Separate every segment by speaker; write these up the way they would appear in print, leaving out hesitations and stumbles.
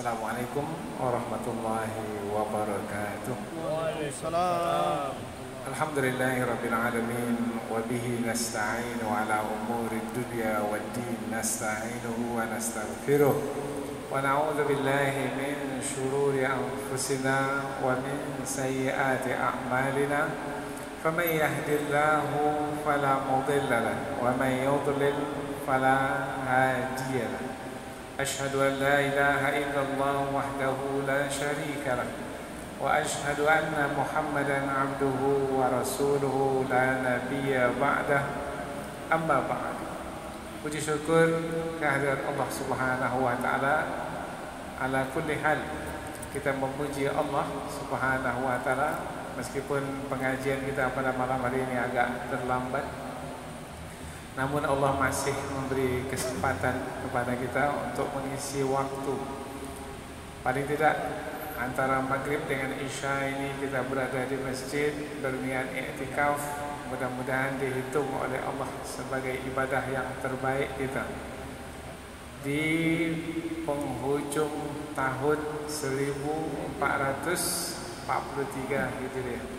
Speaker 1: Assalamualaikum warahmatullahi wabarakatuh.
Speaker 2: Waalaikumsalam.
Speaker 1: Alhamdulillahirabbil alamin wa bihi nasta'inu ala umuri dunya waddin nasta'inuhu wa nastaghfiruh wa na'udzu billahi min shururi anfusina wa min sayyiati a'malina faman yahdihillahu fala mudilla lahu wa man yudlil fala hadiya lahu. أشهد أن لا إله إلا الله وحده لا شريك له وأشهد أن محمدا عبده ورسوله لا نبي بعده أما بعد. Puji syukur kehadirat Allah Subhanahu wa taala. Ala kulli hal kita memuji Allah Subhanahu wa taala meskipun pengajian kita pada malam hari ini agak terlambat. Namun Allah masih memberi kesempatan kepada kita untuk mengisi waktu. Paling tidak antara maghrib dengan isya ini kita berada di masjid berniat i'tikaf. Mudah-mudahan dihitung oleh Allah sebagai ibadah yang terbaik kita di penghujung tahun 1443 Hijriah,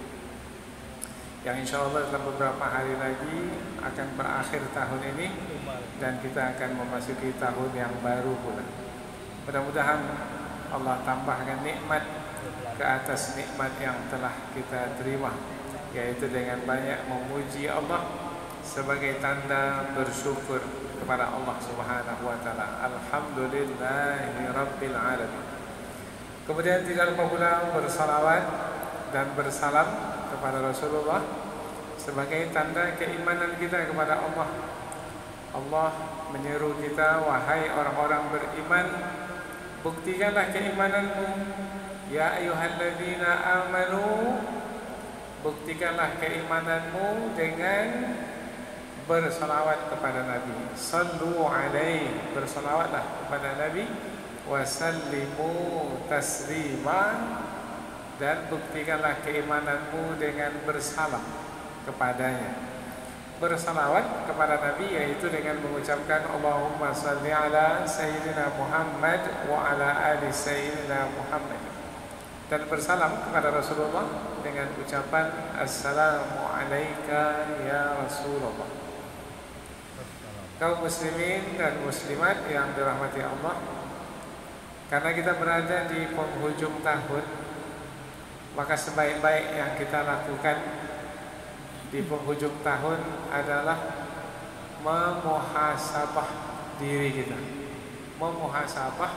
Speaker 1: yang insya Allah dalam beberapa hari lagi akan berakhir tahun ini dan kita akan memasuki tahun yang baru pula. Mudah-mudahan Allah tambahkan nikmat ke atas nikmat yang telah kita terima, yaitu dengan banyak memuji Allah sebagai tanda bersyukur kepada Allah Subhanahu wa taala. Alhamdulillahirabbil alamin. Kemudian tidak lupa pula bersalawat dan bersalam kepada Rasulullah sebagai tanda keimanan kita kepada Allah. Allah menyeru kita, wahai orang-orang beriman, buktikanlah keimananmu. Ya ayyuhalladzina amanu, buktikanlah keimananmu dengan bersalawat kepada Nabi. Sallu alaihi, bersalawatlah kepada Nabi. Wasallimu taslima, dan buktikanlah keimananmu dengan bersalam kepadanya. Bersalawat kepada Nabi yaitu dengan mengucapkan Allahumma salli ala Sayyidina Muhammad wa ala ali Sayyidina Muhammad, dan bersalam kepada Rasulullah dengan ucapan Assalamu alayka ya Rasulullah. Kaum muslimin dan muslimat yang dirahmati Allah, karena kita berada di penghujung tahun, maka sebaik-baik yang kita lakukan di penghujung tahun adalah memuhasabah diri kita. Memuhasabah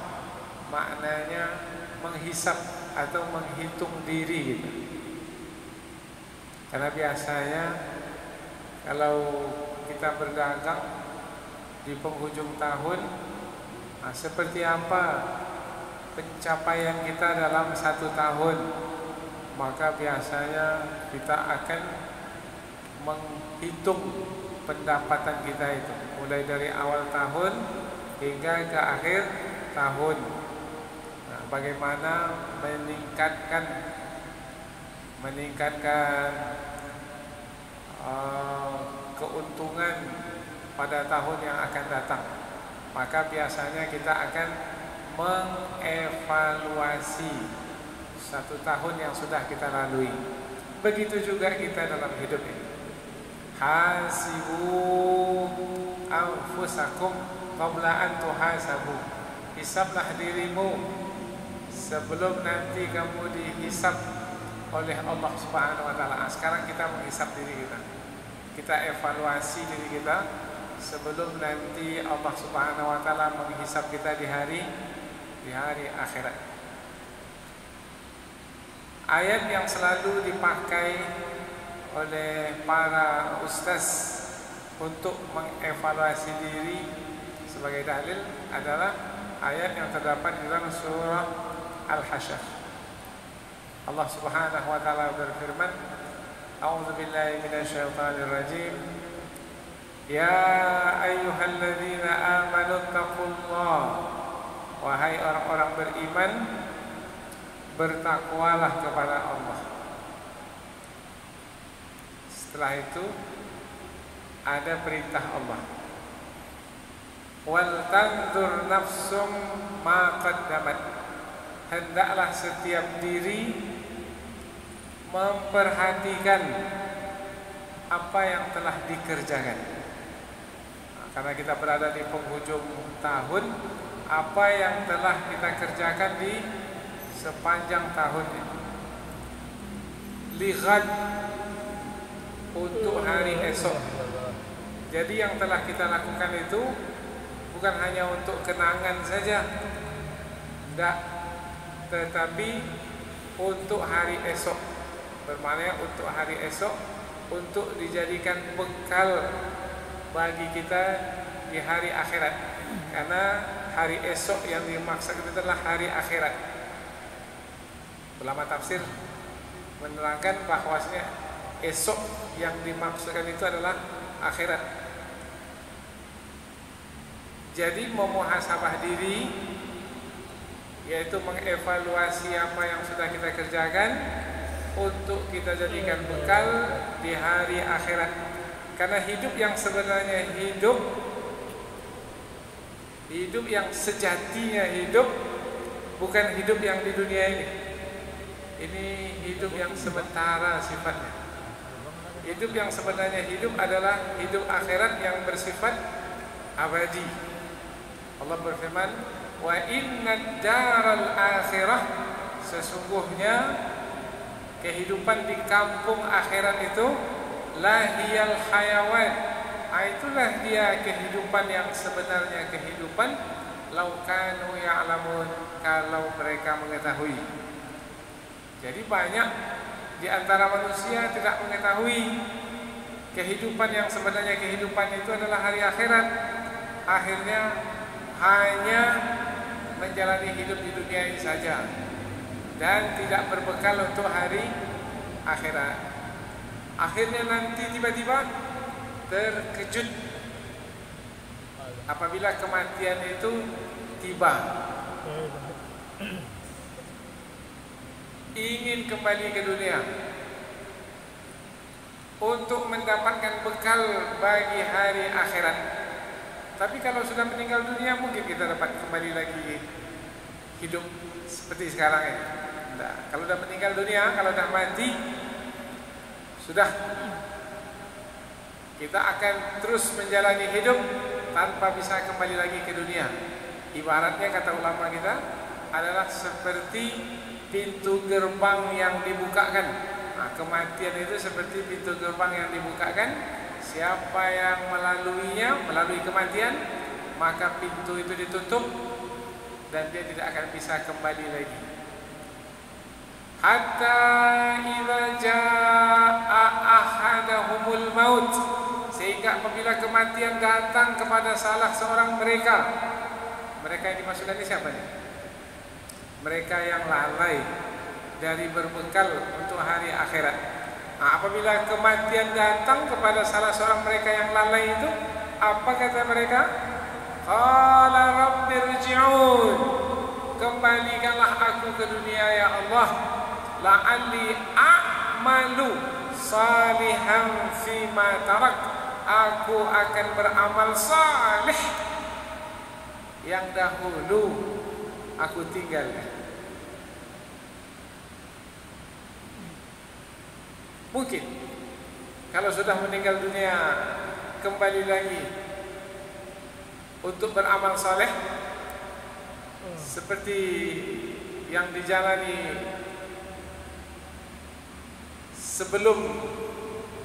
Speaker 1: maknanya menghisap atau menghitung diri kita. Karena biasanya kalau kita berdagang di penghujung tahun, seperti apa pencapaian kita dalam satu tahun, maka biasanya kita akan menghitung pendapatan kita itu mulai dari awal tahun hingga ke akhir tahun. Nah, bagaimana meningkatkan keuntungan pada tahun yang akan datang. Maka biasanya kita akan mengevaluasi satu tahun yang sudah kita lalui. Begitu juga kita dalam hidup ini. Hasibu anfusakum qabla an tuhasabu. Hisablah dirimu sebelum nanti kamu dihisab oleh Allah Subhanahu wa taala. Sekarang kita menghisab diri kita. Kita evaluasi diri kita sebelum nanti Allah Subhanahu wa taala menghisab kita di hari akhirat. Ayat yang selalu dipakai oleh para ustaz untuk mengevaluasi diri sebagai dalil adalah ayat yang terdapat di dalam surah Al-Hasyr. Allah Subhanahu wa taala berfirman, A'udzu billahi minasyaitonir rajim. Ya ayyuhalladzina amanu taqullaha, wahai orang-orang beriman, bertakwalah kepada Allah. Setelah itu ada perintah Allah, wal tanzur nafsum ma qaddamat, hendaklah setiap diri memperhatikan apa yang telah dikerjakan. Karena kita berada di penghujung tahun, apa yang telah kita kerjakan di sepanjang tahun ini. Lihat untuk hari esok. Jadi yang telah kita lakukan itu bukan hanya untuk kenangan saja, tidak, tetapi untuk hari esok. Bermakna untuk hari esok, untuk dijadikan bekal bagi kita di hari akhirat. Karena hari esok yang dimaksud itu adalah hari akhirat. Ulama tafsir menerangkan bahwasanya esok yang dimaksudkan itu adalah akhirat. Jadi memuhasabah diri, yaitu mengevaluasi apa yang sudah kita kerjakan untuk kita jadikan bekal di hari akhirat. Karena hidup yang sebenarnya hidup yang sejatinya hidup, bukan hidup yang di dunia ini. Ini hidup yang sementara sifatnya. Hidup yang sebenarnya hidup adalah hidup akhirat yang bersifat abadi. Allah berfirman, wa inna daral akhirah, sesungguhnya kehidupan di kampung akhirat itu lahiyal hayawan, itulah dia kehidupan yang sebenarnya kehidupan. Laukanu ya'lamun, kalau mereka mengetahui. Jadi banyak di antara manusia tidak mengetahui kehidupan yang sebenarnya kehidupan itu adalah hari akhirat. Akhirnya hanya menjalani hidup di dunia ini saja dan tidak berbekal untuk hari akhirat. Akhirnya nanti tiba-tiba terkejut apabila kematian itu tiba. Ingin kembali ke dunia untuk mendapatkan bekal bagi hari akhirat. Tapi kalau sudah meninggal dunia, mungkin kita dapat kembali lagi hidup seperti sekarang ya. Nah, kalau sudah meninggal dunia, kalau sudah mati, sudah kita akan terus menjalani hidup tanpa bisa kembali lagi ke dunia. Ibaratnya kata ulama kita adalah seperti pintu gerbang yang dibukakan. Nah, kematian itu seperti pintu gerbang yang dibukakan. Siapa yang melaluinya, melalui kematian, maka pintu itu ditutup dan dia tidak akan bisa kembali lagi. Hatta idza jaa ahadahumul maut, sehingga apabila kematian datang kepada salah seorang mereka. Mereka yang dimaksudkan ini siapa nih? Mereka yang lalai dari berbekal untuk hari akhirat. Nah, apabila kematian datang kepada salah seorang mereka yang lalai itu, apa kata mereka? Qala rabbirji'un, kembalikanlah aku ke dunia ya Allah, la'alli a'malu salihan fima tarak, aku akan beramal salih yang dahulu aku tinggalkan. Mungkin kalau sudah meninggal dunia kembali lagi untuk beramal saleh seperti yang dijalani sebelum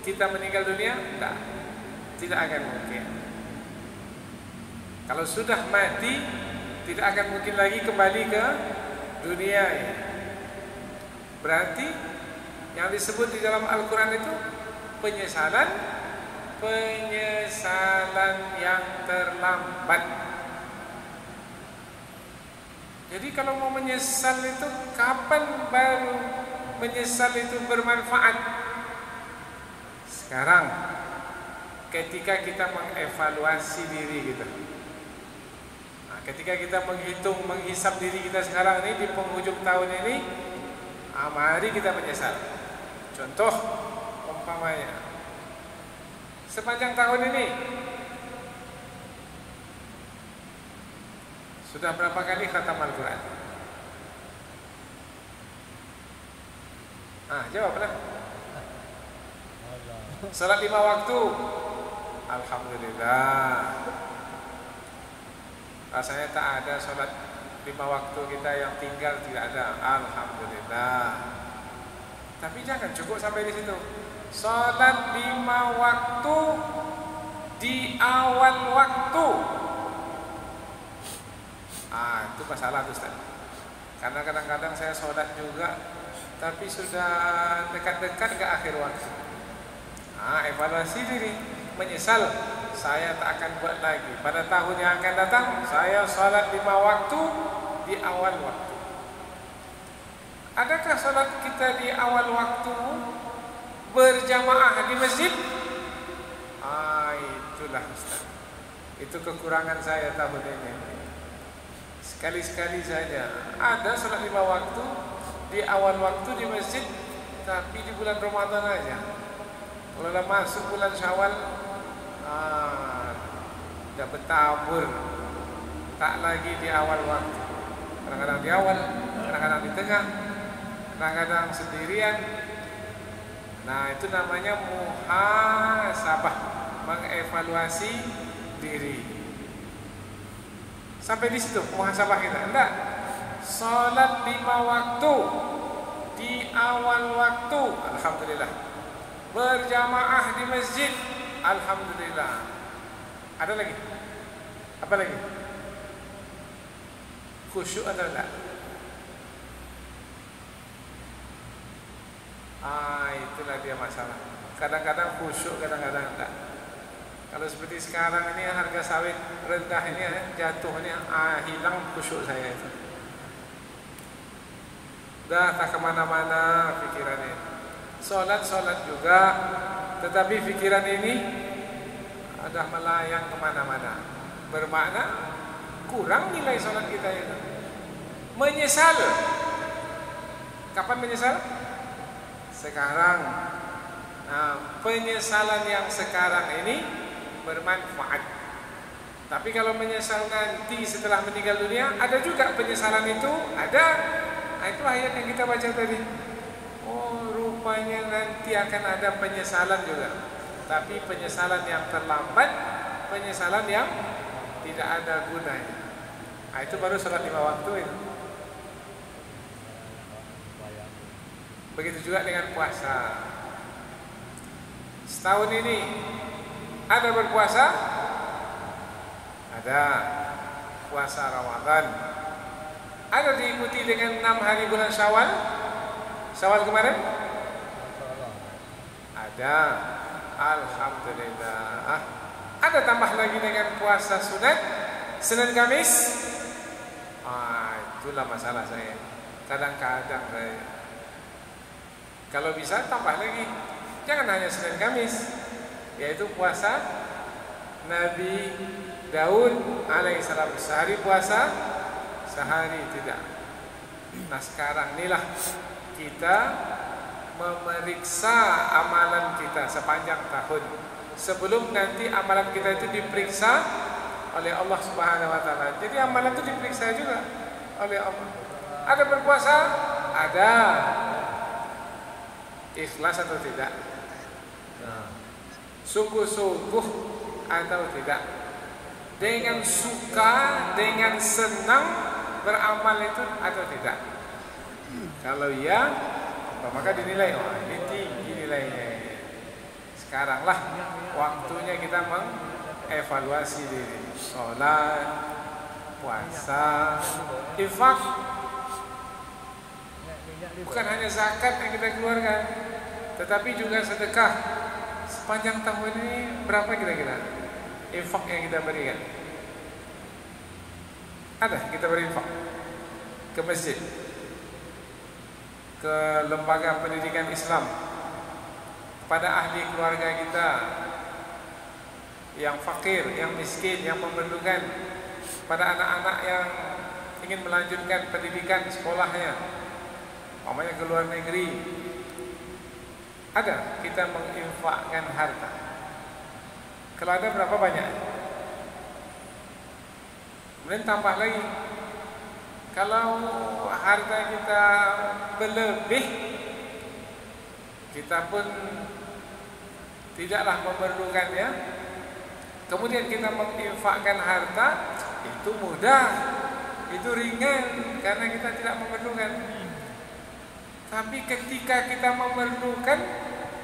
Speaker 1: kita meninggal dunia, tidak akan mungkin. Kalau sudah mati, tidak akan mungkin lagi kembali ke dunia ini. Berarti yang disebut di dalam Al-Quran itu penyesalan yang terlambat. Jadi kalau mau menyesal itu, kapan baru menyesal itu bermanfaat? Sekarang, ketika kita mengevaluasi diri kita. Nah, ketika kita menghitung, menghisap diri kita sekarang ini di penghujung tahun ini, mari kita menyesal. Contoh umpamanya, sepanjang tahun ini sudah berapa kali khatam Al-Quran? Jawablah. Salat 5 waktu. Alhamdulillah. Rasanya tak ada salat 5 waktu kita yang tinggal, tidak ada. Alhamdulillah. Tapi jangan cukup sampai di situ. Salat 5 waktu di awal waktu. Itu masalah tuh Ustaz. Karena kadang-kadang saya sholat juga, tapi sudah dekat-dekat ke akhir waktu. Evaluasi diri, menyesal, saya tak akan buat lagi. Pada tahun yang akan datang, saya sholat 5 waktu di awal waktu. Adakah sholat kita di awal waktu berjamaah di masjid? Itulah Ustaz. Itu kekurangan saya tahun ini. Sekali-sekali saja ada sholat 5 waktu di awal waktu di masjid, tapi di bulan Ramadan aja. Kalau dah masuk bulan Syawal, dah bertabur, tak lagi di awal waktu. Kadang-kadang di awal, kadang-kadang di tengah, kadang-kadang sendirian. Nah, itu namanya muhasabah, mengevaluasi diri. Sampai di situ muhasabah kita. Enggak. Salat 5 waktu di awal waktu. Alhamdulillah. Berjamaah di masjid. Alhamdulillah. Ada lagi? Apa lagi? Khusyuk atau enggak? Itulah dia masalah. Kadang-kadang khusyuk, kadang-kadang enggak. Kalau seperti sekarang ini harga sawit rendah ini jatuh ini, hilang khusyuk saya itu. Dah tak kemana-mana pikiran ini. Solat juga, tetapi pikiran ini ada melayang kemana-mana. Bermakna kurang nilai solat kita itu. Menyesal. Kapan menyesal? Sekarang. Penyesalan yang sekarang ini bermanfaat. Tapi kalau menyesal nanti setelah meninggal dunia, ada juga penyesalan itu, ada. Itu ayat yang kita baca tadi. Rupanya nanti akan ada penyesalan juga. Tapi penyesalan yang terlambat, penyesalan yang tidak ada gunanya. Itu baru sholat 5 waktu itu. Begitu juga dengan puasa. Setahun ini ada berpuasa? Ada. Puasa Ramadan. Ada diikuti dengan 6 hari bulan Syawal? Syawal kemarin? Ada. Alhamdulillah. Ada tambah lagi dengan puasa sunat Senin Kamis? Itulah masalah saya. Kadang-kadang saya, kalau bisa tambah lagi. Jangan hanya Senin Kamis, yaitu puasa Nabi Daud alaihissalam, sehari puasa, sehari tidak. Nah, sekarang inilah kita memeriksa amalan kita sepanjang tahun, sebelum nanti amalan kita itu diperiksa oleh Allah Subhanahu wa taala. Jadi amalan itu diperiksa juga oleh Allah. Ada berpuasa? Ada. Ikhlas atau tidak? Sungguh-sungguh atau tidak? Dengan suka, dengan senang beramal itu atau tidak? Kalau ya, maka dinilai, ini tinggi nilainya. Sekaranglah waktunya kita mengevaluasi diri. Sholat, puasa, infak. Bukan hanya zakat yang kita keluarkan, tetapi juga sedekah. Sepanjang tahun ini berapa kira-kira infak yang kita berikan? Ada kita berinfak ke masjid, ke lembaga pendidikan Islam, pada ahli keluarga kita yang fakir, yang miskin, yang memerlukan, pada anak-anak yang ingin melanjutkan pendidikan sekolahnya, umpamanya ke luar negeri. Ada kita menginfakkan harta. Kalau ada berapa banyak? Kemudian tambah lagi. Kalau harta kita berlebih, kita pun tidaklah memerlukannya. Kemudian kita menginfakkan harta, itu mudah, itu ringan karena kita tidak memerlukan. Tapi ketika kita memerlukan,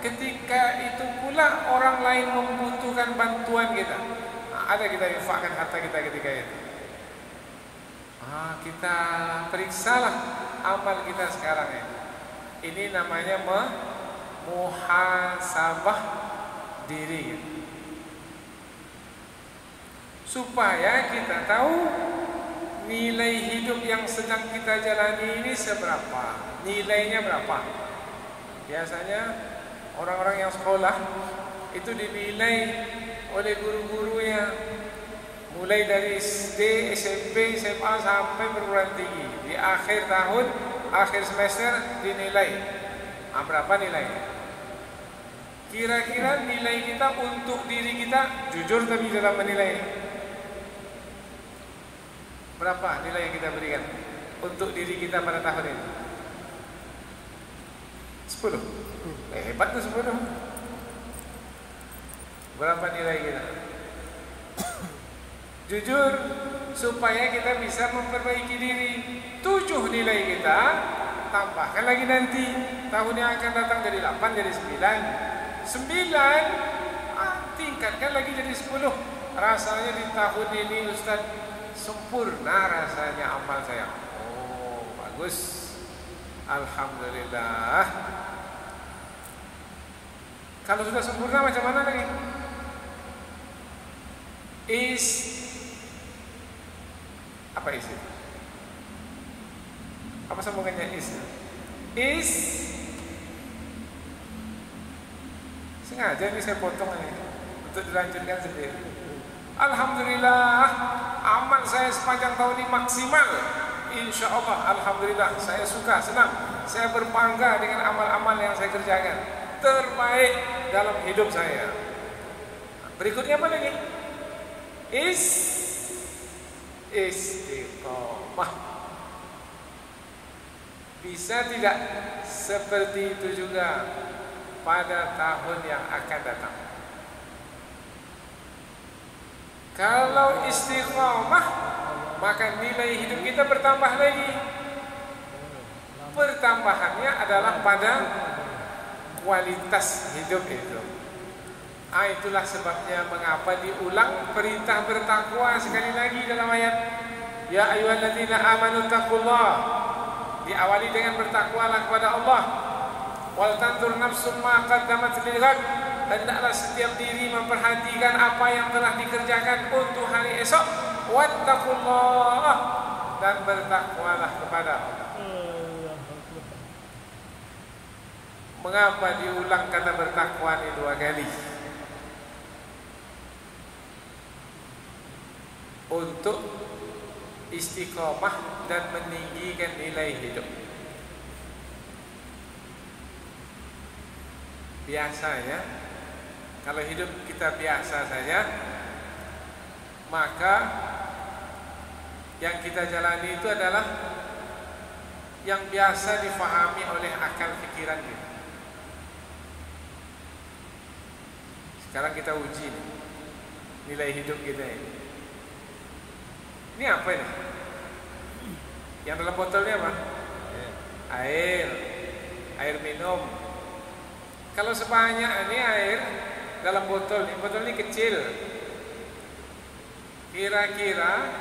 Speaker 1: ketika itu pula orang lain membutuhkan bantuan kita, ada kita infakkan harta kita ketika itu. Kita periksalah amal kita sekarang ini. Ini namanya muhasabah diri, supaya kita tahu nilai hidup yang sedang kita jalani ini seberapa, nilainya berapa. Biasanya orang-orang yang sekolah itu dinilai oleh guru-gurunya, mulai dari SD, SMP, SMA sampai perguruan tinggi. Di akhir tahun, akhir semester dinilai. Berapa nilainya? Kira-kira nilai kita untuk diri kita, jujur tapi dalam menilai, berapa nilai yang kita berikan untuk diri kita pada tahun ini? 10. Hebat tuh 10. Berapa nilai kita? Jujur, supaya kita bisa memperbaiki diri. 7 nilai kita, tambahkan lagi nanti tahun yang akan datang jadi 8, jadi 9. 9, tingkatkan lagi jadi 10. Rasanya di tahun ini Ustaz sempurna rasanya amal saya. Oh, bagus. Alhamdulillah. Kalau sudah sempurna macam mana lagi? Apa is? Apa sambungannya is? Sengaja ini saya potong ini untuk dilanjutkan sendiri. Alhamdulillah, amal saya sepanjang tahun ini maksimal. Insya Allah, alhamdulillah, saya suka, senang, saya berbangga dengan amal-amal yang saya kerjakan, terbaik dalam hidup saya. Berikutnya apa lagi? Istiqomah. Bisa tidak seperti itu juga pada tahun yang akan datang? Kalau istiqomah, maka nilai hidup kita bertambah lagi. Pertambahannya adalah pada kualitas hidup itu. Itulah sebabnya mengapa diulang perintah bertakwa sekali lagi dalam ayat Ya ayyuhalladzina amanu taqullah. Diawali dengan bertakwalah kepada Allah. Wal tanzur nafsum ma qaddamat lighad. Hendaklah setiap diri memperhatikan apa yang telah dikerjakan untuk hari esok. Wattaqullah, dan bertakwalah kepada Allah. Mengapa diulang kata bertakwa ini 2 kali? Untuk istiqomah dan meninggikan nilai hidup. Biasanya kalau hidup kita biasa saja, maka yang kita jalani itu adalah yang biasa difahami oleh akal pikiran kita. Sekarang kita uji nih, nilai hidup kita ini. Ini apa ini? Yang dalam botolnya apa? Air minum. Kalau sebanyak ini air dalam botol ini kecil, kira-kira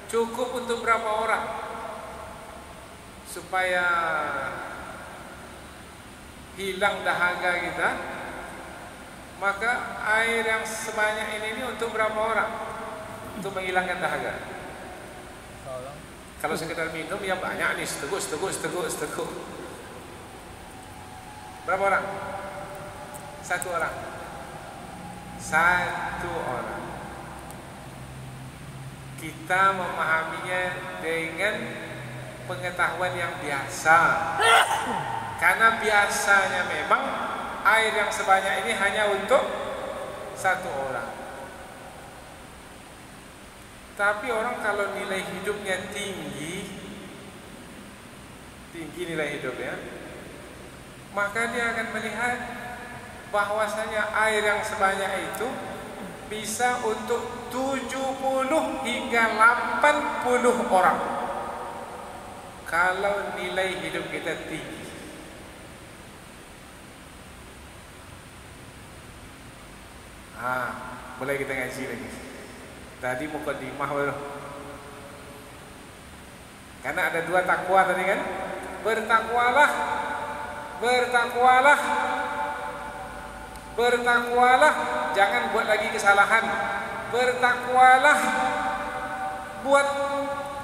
Speaker 1: cukup untuk berapa orang supaya hilang dahaga kita? Maka air yang sebanyak ini untuk berapa orang? Untuk menghilangkan dahaga. Kalau sekedar minum ya banyak nih, seteguk. Berapa orang? 1 orang. 1 orang. Kita memahaminya dengan pengetahuan yang biasa. Karena biasanya memang air yang sebanyak ini hanya untuk 1 orang. Tapi orang kalau nilai hidupnya tinggi nilai hidupnya, maka dia akan melihat bahwasanya air yang sebanyak itu bisa untuk 70 hingga 80 orang kalau nilai hidup kita tinggi. Mulai kita ngaji lagi. Tadi mukadimah baru. Karena ada 2 takwa tadi kan? Bertakwalah, bertakwalah, bertakwalah, jangan buat lagi kesalahan. Bertakwalah, buat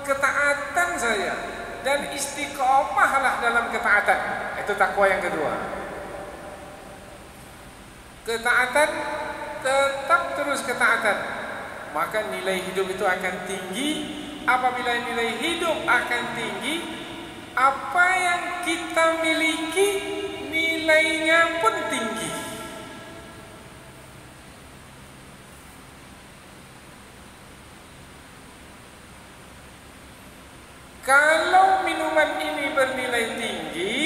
Speaker 1: ketaatan saya dan istiqomahlah dalam ketaatan. Itu takwa yang kedua. Ketaatan, tetap terus ketaatan, maka nilai hidup itu akan tinggi. Apabila nilai hidup akan tinggi, apa yang kita miliki nilainya pun tinggi. Kalau minuman ini bernilai tinggi,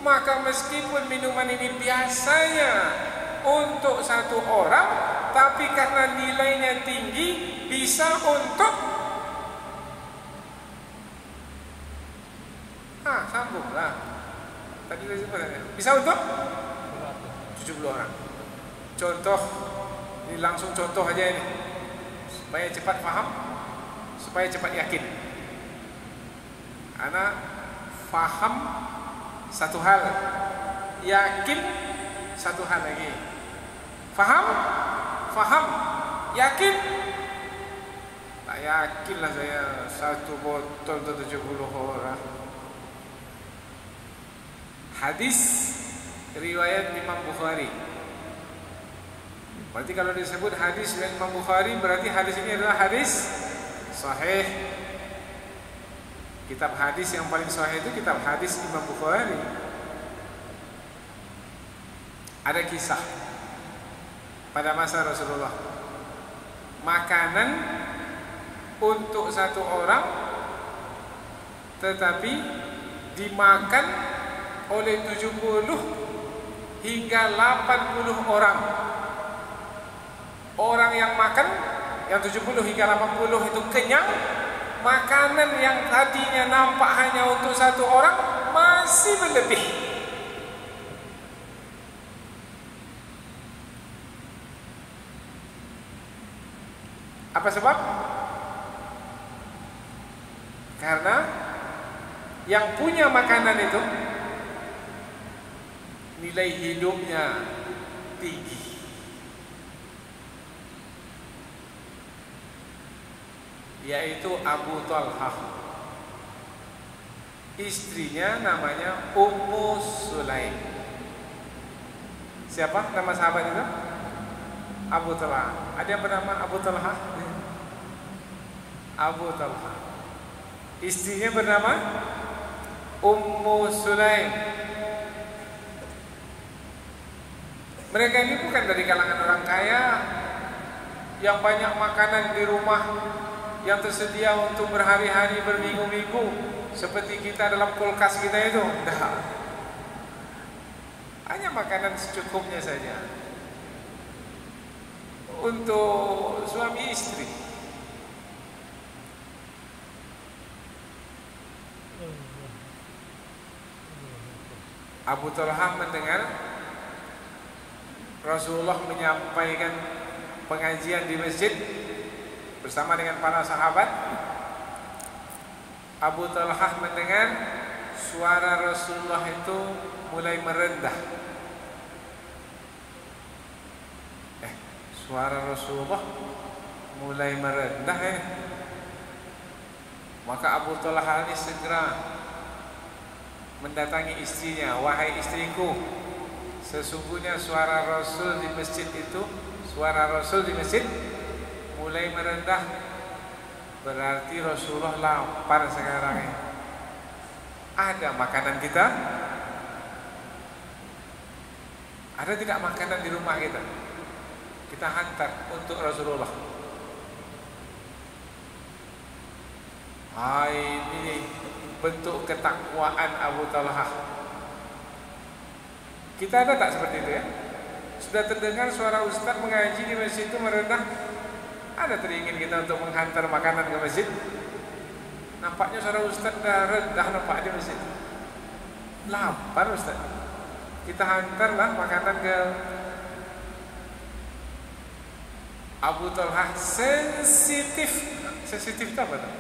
Speaker 1: maka meskipun minuman ini biasanya untuk 1 orang, tapi karena nilainya tinggi bisa untuk sambunglah. Tadi bisa untuk 70 orang. Contoh, ini langsung contoh aja ini, supaya cepat paham, supaya cepat yakin. Anak paham satu hal, yakin satu hal lagi. Faham? Faham? Yakin? Tak yakinlah saya 1 botol untuk 70 orang. Hadis riwayat Imam Bukhari. Berarti kalau disebut hadis riwayat Imam Bukhari, berarti hadis ini adalah hadis sahih. Kitab hadis yang paling sahih itu kitab hadis Imam Bukhari. Ada kisah pada masa Rasulullah, makanan untuk 1 orang tetapi dimakan oleh 70 hingga 80 orang. Orang yang makan yang 70 hingga 80 itu kenyang. Makanan yang tadinya nampak hanya untuk 1 orang masih berlebih. Apa sebab? Karena yang punya makanan itu nilai hidupnya tinggi. Yaitu Abu Talhah. Istrinya namanya Ummu Sulaim. Siapa nama sahabat itu? Abu Talhah. Ada yang bernama Abu Talhah? Abu Talhah. Istrinya bernama Ummu Sulaim. Mereka ini bukan dari kalangan orang kaya yang banyak makanan di rumah yang tersedia untuk berhari-hari, berminggu-minggu seperti kita dalam kulkas kita itu. Dah. Hanya makanan secukupnya saja untuk suami istri. Abu Talhah mendengar Rasulullah menyampaikan pengajian di masjid bersama dengan para sahabat. Abu Talhah mendengar suara Rasulullah itu mulai merendah. Suara Rasulullah mulai merendah Maka Abu Talhah ini segera mendatangi istrinya. Wahai istriku, sesungguhnya suara Rasul di masjid itu, suara Rasul di masjid mulai merendah. Berarti Rasulullah lapar sekarang. Ada makanan kita? Ada tidak makanan di rumah kita? Kita hantar untuk Rasulullah. Ini bentuk ketakwaan Abu Talhah. Kita ada tak seperti itu ya? Sudah terdengar suara ustaz mengaji di masjid itu merendah? Ada teringin kita untuk menghantar makanan ke masjid? Nampaknya suara ustaz dah rendah nampak di masjid. Lapar ustaz. Kita hantarlah makanan ke Abu Talhah. Sensitif itu apa tuh?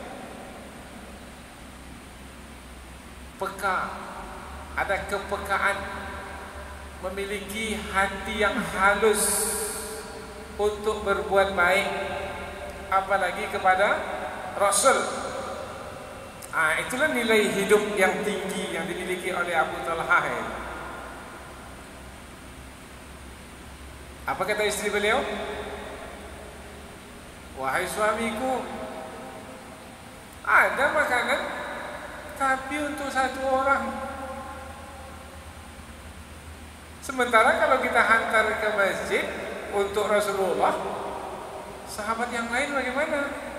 Speaker 1: Peka, ada kepekaan, memiliki hati yang halus untuk berbuat baik, apalagi kepada Rasul. Itulah nilai hidup yang tinggi yang dimiliki oleh Abu Talhah ini. Apa kata istri beliau? Wahai suamiku, ada makanan tapi untuk satu orang. Sementara kalau kita hantar ke masjid untuk Rasulullah, sahabat yang lain bagaimana?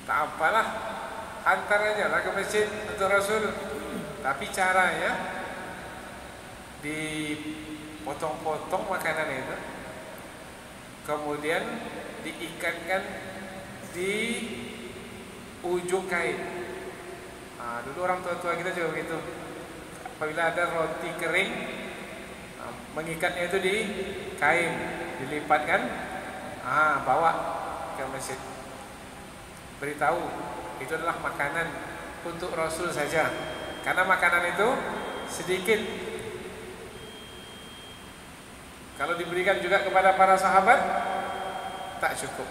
Speaker 1: Tak apalah, hantar aja lah ke masjid untuk Rasul. Tapi caranya dipotong-potong makanan itu, kemudian diikatkan di ujung kain. Dulu orang tua-tua kita juga begitu. Apabila ada roti kering, mengikatnya itu di kain, dilipatkan, bawa ke masjid. Beritahu itu adalah makanan untuk Rasul saja, karena makanan itu sedikit. Kalau diberikan juga kepada para sahabat, tak cukup.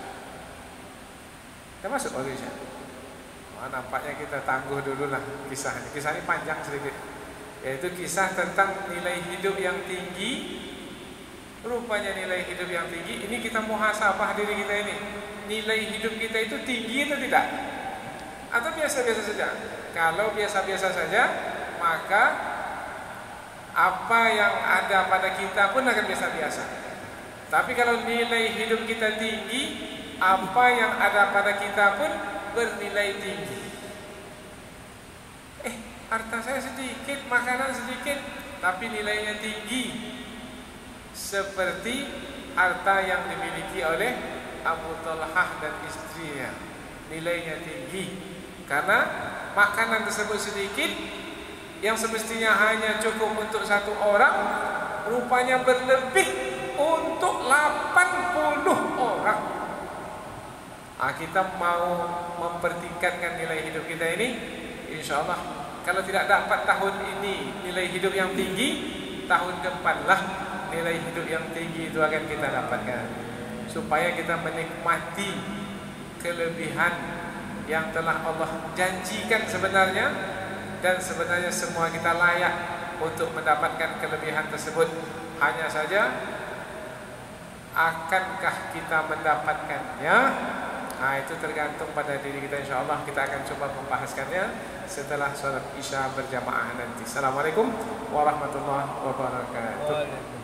Speaker 1: Kita masuk waktu Isya. Nampaknya kita tangguh dulu lah kisah ini. Kisah ini panjang sedikit, yaitu kisah tentang nilai hidup yang tinggi. Rupanya nilai hidup yang tinggi ini kita muhasabah diri kita ini. Nilai hidup kita itu tinggi atau tidak? Atau biasa-biasa saja? Kalau biasa-biasa saja, maka apa yang ada pada kita pun akan biasa-biasa. Tapi kalau nilai hidup kita tinggi, apa yang ada pada kita pun bernilai tinggi. Harta saya sedikit, makanan sedikit, tapi nilainya tinggi. Seperti harta yang dimiliki oleh Abu Talhah dan istrinya, nilainya tinggi. Karena makanan tersebut sedikit, yang semestinya hanya cukup untuk satu orang, rupanya berlebih untuk 80 orang. Kita mau mempertingkatkan nilai hidup kita ini, insya Allah. Kalau tidak dapat tahun ini nilai hidup yang tinggi, tahun depanlah nilai hidup yang tinggi itu akan kita dapatkan. Supaya kita menikmati kelebihan yang telah Allah janjikan sebenarnya, dan sebenarnya semua kita layak untuk mendapatkan kelebihan tersebut. Hanya saja, akankah kita mendapatkannya? Itu tergantung pada diri kita. Insya Allah kita akan coba membahaskannya setelah sholat Isya berjamaah nanti. Assalamualaikum warahmatullahi wabarakatuh.